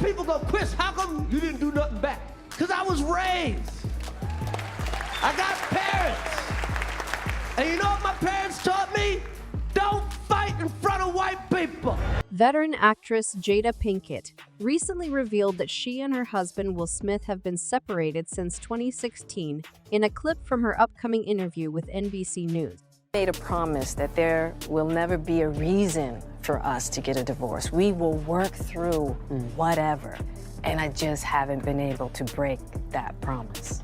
people go, Chris, how come you didn't do nothing back? Because I was raised. I got parents. And you know what my parents taught me? Don't fight in front of white people. Veteran actress Jada Pinkett recently revealed that she and her husband Will Smith have been separated since 2016 in a clip from her upcoming interview with NBC News. Made a promise that there will never be a reason for us to get a divorce. We will work through whatever. And I just haven't been able to break that promise.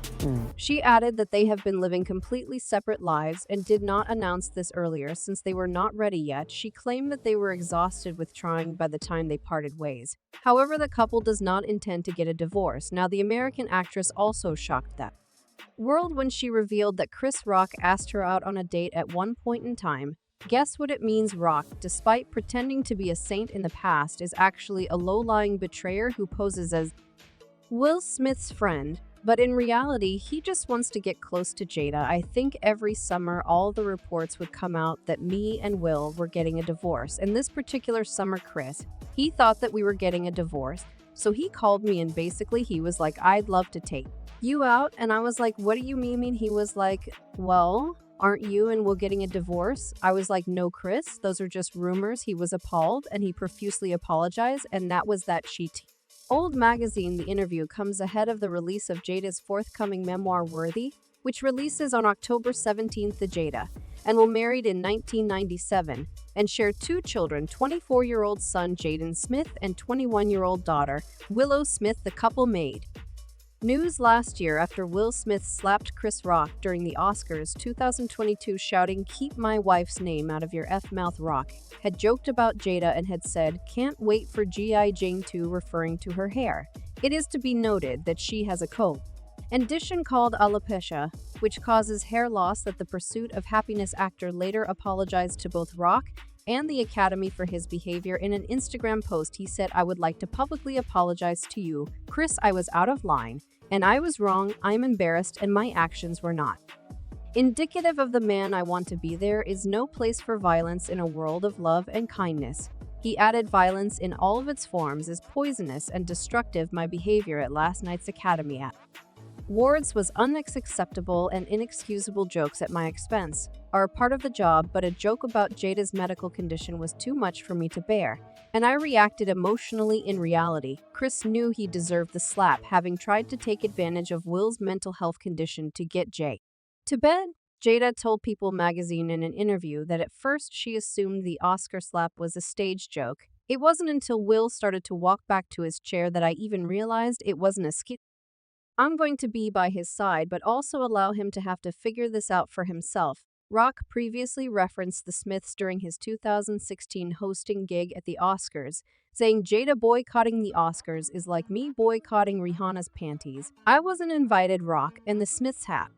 She added that they have been living completely separate lives and did not announce this earlier since they were not ready yet. She claimed that they were exhausted with trying by the time they parted ways. However, the couple does not intend to get a divorce. Now, the American actress also shocked that world when she revealed that Chris Rock asked her out on a date at one point in time. Guess what it means? Rock, despite pretending to be a saint in the past, is actually a low-lying betrayer who poses as Will Smith's friend, but in reality, he just wants to get close to Jada. I think every summer all the reports would come out that me and Will were getting a divorce, and this particular summer Chris, he thought that we were getting a divorce, so he called me and basically he was like, I'd love to take you out, and I was like, what do you mean? He was like, well, aren't you and Will getting a divorce? I was like, no, Chris, those are just rumors. He was appalled and he profusely apologized, and that was that cheat. Old magazine. The interview comes ahead of the release of Jada's forthcoming memoir Worthy, which releases on October 17th. The Jada and Will married in 1997 and share two children, 24-year-old son Jaden Smith and 21-year-old daughter Willow Smith. The couple made news last year after Will Smith slapped Chris Rock during the Oscars 2022, shouting, "Keep my wife's name out of your F-mouth." Rock had joked about Jada and had said, "Can't wait for G.I. Jane 2," referring to her hair. It is to be noted that she has a condition called alopecia, which causes hair loss. That the Pursuit of Happiness actor later apologized to both Rock and the Academy for his behavior. In an Instagram post, he said, "I would like to publicly apologize to you, Chris. I was out of line, and I was wrong. I'm embarrassed, and my actions were not indicative of the man I want to be. There is no place for violence in a world of love and kindness." He added, "Violence in all of its forms is poisonous and destructive. My behavior at last night's Academy Awards was unacceptable, and inexcusable jokes at my expense are a part of the job, but a joke about Jada's medical condition was too much for me to bear, and I reacted emotionally. In reality, Chris knew he deserved the slap, having tried to take advantage of Will's mental health condition to get Jay to bed." Jada told People magazine in an interview that at first she assumed the Oscar slap was a stage joke. "It wasn't until Will started to walk back to his chair that I even realized it wasn't a skit. I'm going to be by his side, but also allow him to have to figure this out for himself." Rock previously referenced the Smiths during his 2016 hosting gig at the Oscars, saying, "Jada boycotting the Oscars is like me boycotting Rihanna's panties. I wasn't invited." Rock and the Smiths had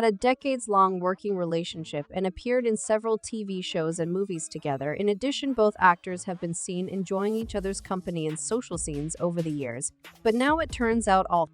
a decades-long working relationship and appeared in several TV shows and movies together. In addition, both actors have been seen enjoying each other's company in social scenes over the years. But now it turns out all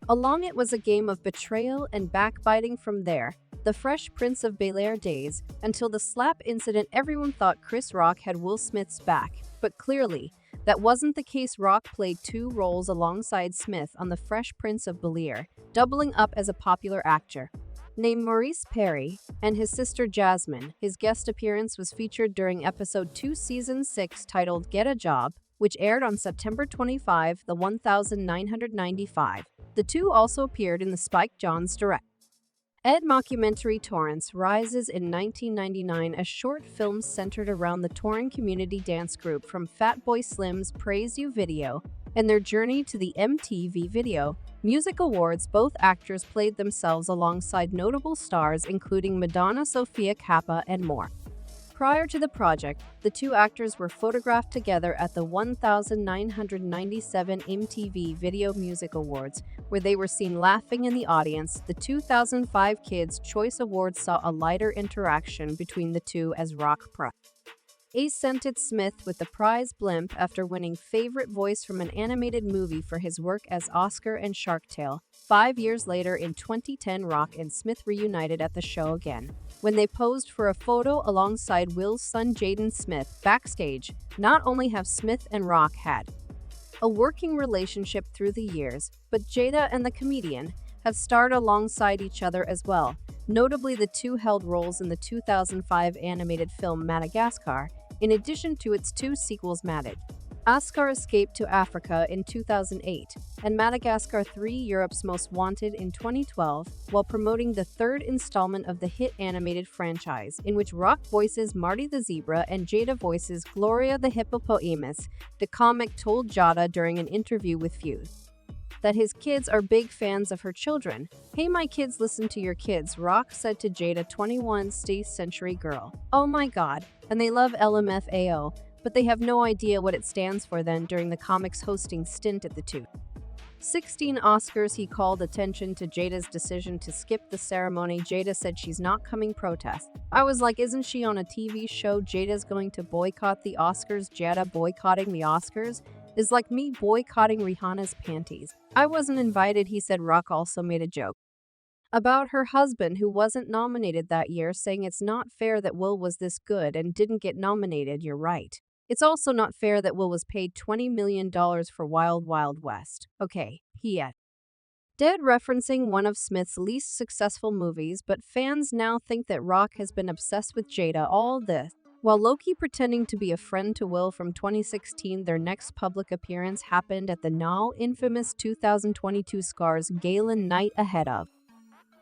along it was a game of betrayal and backbiting. From there, the Fresh Prince of Bel-Air days, until the slap incident, everyone thought Chris Rock had Will Smith's back. But clearly, that wasn't the case. Rock played two roles alongside Smith on The Fresh Prince of Bel-Air, doubling up as a popular actor named Maurice Perry and his sister Jasmine. His guest appearance was featured during episode 2, season 6, titled Get a Job, which aired on September 25, 1995. The two also appeared in the Spike Jonze direct Ed mockumentary Torrance Rises in 1999, a short film centered around the touring community dance group from Fatboy Slim's Praise You video and their journey to the MTV Video Music Awards. Both actors played themselves alongside notable stars including Madonna, Sophia Kappa, and more. Prior to the project, the two actors were photographed together at the 1997 MTV Video Music Awards, where they were seen laughing in the audience. The 2005 Kids' Choice Awards saw a lighter interaction between the two as Rock presented Smith with the prize blimp after winning Favorite Voice from an Animated Movie for his work as Oscar and Shark Tale. 5 years later, in 2010, Rock and Smith reunited at the show again, when they posed for a photo alongside Will's son Jaden Smith. Backstage, not only have Smith and Rock had a working relationship through the years, but Jada and the comedian have starred alongside each other as well. Notably, the two held roles in the 2005 animated film Madagascar, in addition to its two sequels Madagascar escaped to Africa in 2008, and Madagascar 3 Europe's Most Wanted in 2012, while promoting the third installment of the hit animated franchise, in which Rock voices Marty the Zebra and Jada voices Gloria the Hippopotamus. The comic told Jada during an interview with Fuse that his kids are big fans of her children. "Hey, my kids listen to your kids," Rock said to Jada, 21 Century Girl. "Oh my god, and they love LMFAO, but they have no idea what it stands for." Then, during the comic's hosting stint at the 2016 Oscars, he called attention to Jada's decision to skip the ceremony. Jada said she's not coming protest. "I was like, isn't she on a TV show? Jada's going to boycott the Oscars." Jada boycotting the Oscars is like me boycotting Rihanna's panties. "I wasn't invited," he said. Rock also made a joke about her husband, who wasn't nominated that year, saying, "It's not fair that Will was this good and didn't get nominated. You're right. It's also not fair that Will was paid $20 million for Wild Wild West." Okay, he dead, referencing one of Smith's least successful movies, but fans now think that Rock has been obsessed with Jada all this while low-key pretending to be a friend to Will from 2016. Their next public appearance happened at the now infamous 2022 Scars Gala night ahead of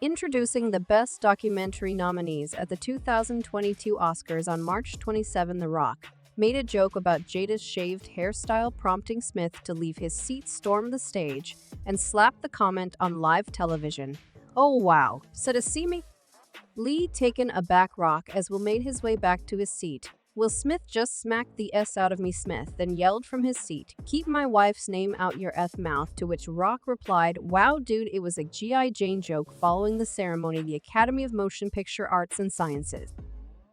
introducing the Best Documentary nominees at the 2022 Oscars on March 27. The Rock made a joke about Jada's shaved hairstyle, prompting Smith to leave his seat, storm the stage, and slap the comment on live television. "Oh wow," said a seemingly taken aback Rock as Will made his way back to his seat. "Will Smith just smacked the S out of me." Smith then yelled from his seat, "Keep my wife's name out your F mouth," to which Rock replied, "Wow dude, it was a G.I. Jane joke." Following the ceremony, the Academy of Motion Picture Arts and Sciences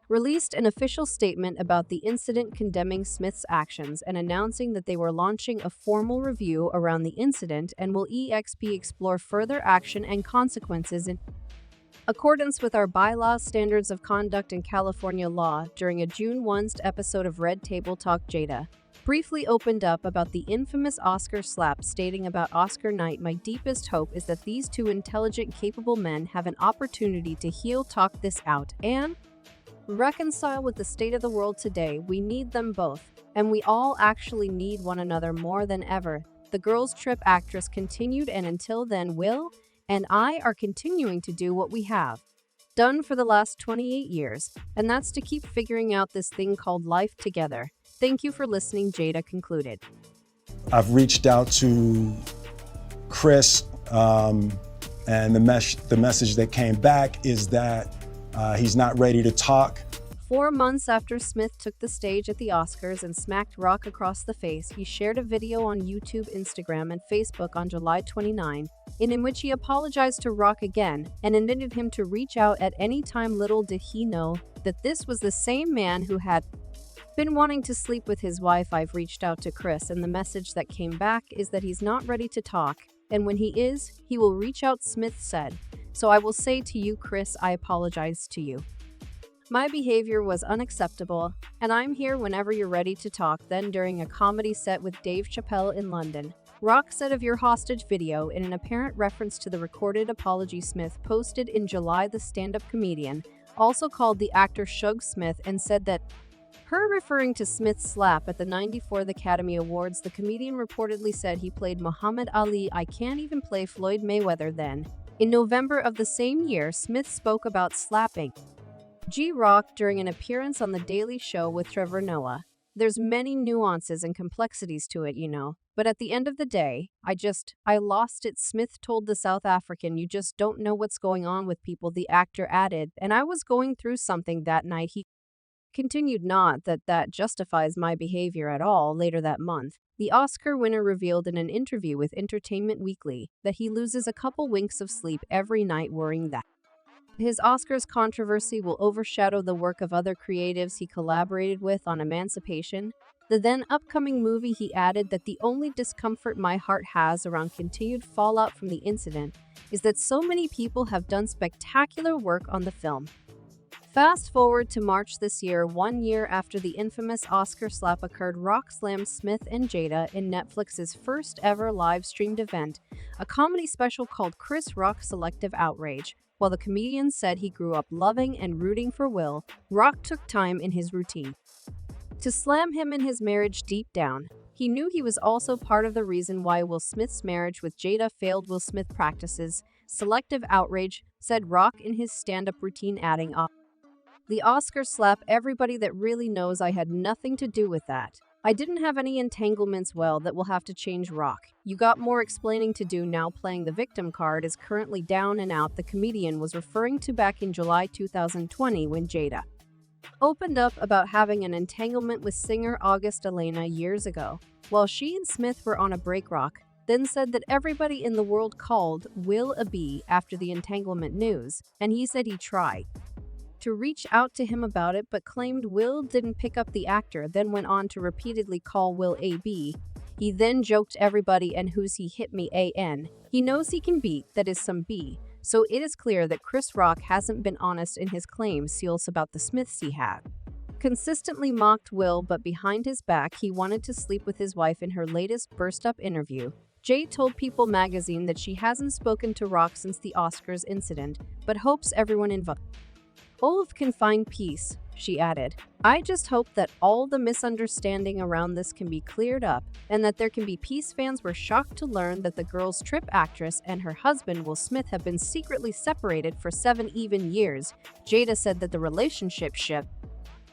released an official statement about the incident, condemning Smith's actions and announcing that they were launching a formal review around the incident and will explore further action and consequences in accordance with our bylaws, standards of conduct, and California law. During a June 1 episode of Red Table Talk, Jada briefly opened up about the infamous Oscar slap, stating about Oscar night, "My deepest hope is that these two intelligent, capable men have an opportunity to heal, talk this out, and reconcile with the state of the world today. We need them both, and we all actually need one another more than ever." The girls' trip actress continued, "And until then, Will and I are continuing to do what we have done for the last 28 years, and that's to keep figuring out this thing called life together. Thank you for listening," Jada concluded. I've reached out to Chris, and the message that came back is that he's not ready to talk. 4 months after Smith took the stage at the Oscars and smacked Rock across the face, he shared a video on YouTube, Instagram, and Facebook on July 29, in which he apologized to Rock again and invited him to reach out at any time. Little did he know that this was the same man who had been wanting to sleep with his wife. "I've reached out to Chris, and the message that came back is that he's not ready to talk, and when he is, he will reach out," Smith said. "So I will say to you, Chris, I apologize to you. My behavior was unacceptable, and I'm here whenever you're ready to talk." Then, during a comedy set with Dave Chappelle in London, Rock said of your hostage video, in an apparent reference to the recorded apology Smith posted in July. The stand-up comedian also called the actor Shug Smith and said that her referring to Smith's slap at the 94th Academy Awards. The comedian reportedly said he played Muhammad Ali. "I can't even play Floyd Mayweather." Then, in November of the same year, Smith spoke about slapping Rock during an appearance on The Daily Show with Trevor Noah. "There's many nuances and complexities to it, you know, but at the end of the day, I lost it," Smith told the South African. "You just don't know what's going on with people," the actor added, "and I was going through something that night." He continued, "Not that justifies my behavior at all." Later that month, the Oscar winner revealed in an interview with Entertainment Weekly that he loses a couple winks of sleep every night, worrying that his Oscars controversy will overshadow the work of other creatives he collaborated with on Emancipation, the then upcoming movie. He added that the only discomfort my heart has around continued fallout from the incident is that so many people have done spectacular work on the film. Fast forward to March this year, 1 year after the infamous Oscar slap occurred, Rock slammed Smith and Jada in Netflix's first ever live-streamed event, a comedy special called Chris Rock Selective Outrage. While the comedian said he grew up loving and rooting for Will, Rock took time in his routine to slam him in his marriage deep down. He knew he was also part of the reason why Will Smith's marriage with Jada failed. Will Smith practices selective outrage, said Rock in his stand-up routine, adding, "The Oscar slap, everybody that really knows I had nothing to do with that. I didn't have any entanglements. Well, that will have to change, Rock. You got more explaining to do now. Playing the victim card is currently down and out." The comedian was referring to back in July 2020 when Jada opened up about having an entanglement with singer August Elena years ago. While she and Smith were on a break, Rock then said that everybody in the world called Will a B after the entanglement news, and he said he tried to reach out to him about it but claimed Will didn't pick up. The actor then went on to repeatedly call Will a B. He then joked, "Everybody and who's he hit me an. He knows he can beat, that is some B." So it is clear that Chris Rock hasn't been honest in his claims about the Smiths. He had consistently mocked Will, but behind his back he wanted to sleep with his wife. In her latest burst-up interview, Jay told People magazine that she hasn't spoken to Rock since the Oscars incident, but hopes everyone involved can find peace. She added, "I just hope that all the misunderstanding around this can be cleared up and that there can be peace." Fans were shocked to learn that the Girls Trip actress and her husband Will Smith have been secretly separated for 7 even years. Jada said that the relationship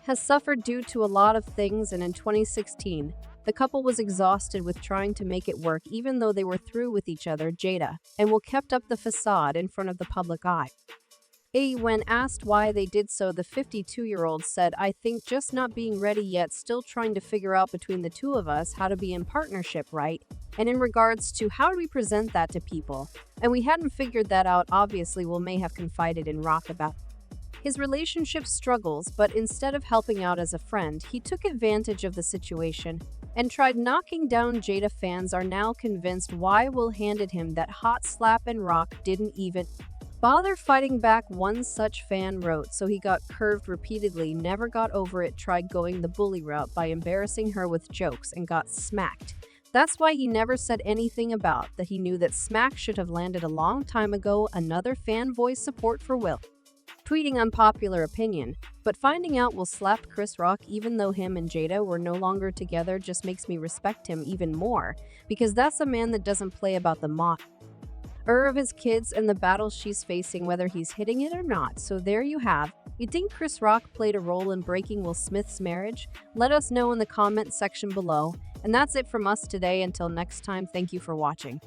has suffered due to a lot of things, and in 2016, the couple was exhausted with trying to make it work even though they were through with each other. Jada and Will kept up the facade in front of the public eye. When asked why they did so, the 52-year-old said, "I think just not being ready yet, still trying to figure out between the two of us how to be in partnership, right? And in regards to how do we present that to people? And we hadn't figured that out." Obviously, Will may have confided in Rock about his relationship struggles, but instead of helping out as a friend, he took advantage of the situation and tried knocking down Jada. Fans are now convinced why Will handed him that hot slap and Rock didn't even bother fighting back. One such fan wrote, "So he got curved repeatedly, never got over it, tried going the bully route by embarrassing her with jokes and got smacked. That's why he never said anything about that. He knew that smack should have landed a long time ago." Another fan voiced support for Will, tweeting unpopular opinion, "But finding out Will slapped Chris Rock even though him and Jada were no longer together just makes me respect him even more, because that's a man that doesn't play about the mock of his kids and the battles she's facing, whether he's hitting it or not." So there you have. You think Chris Rock played a role in breaking Will Smith's marriage? Let us know in the comment section below. And that's it from us today. Until next time, thank you for watching.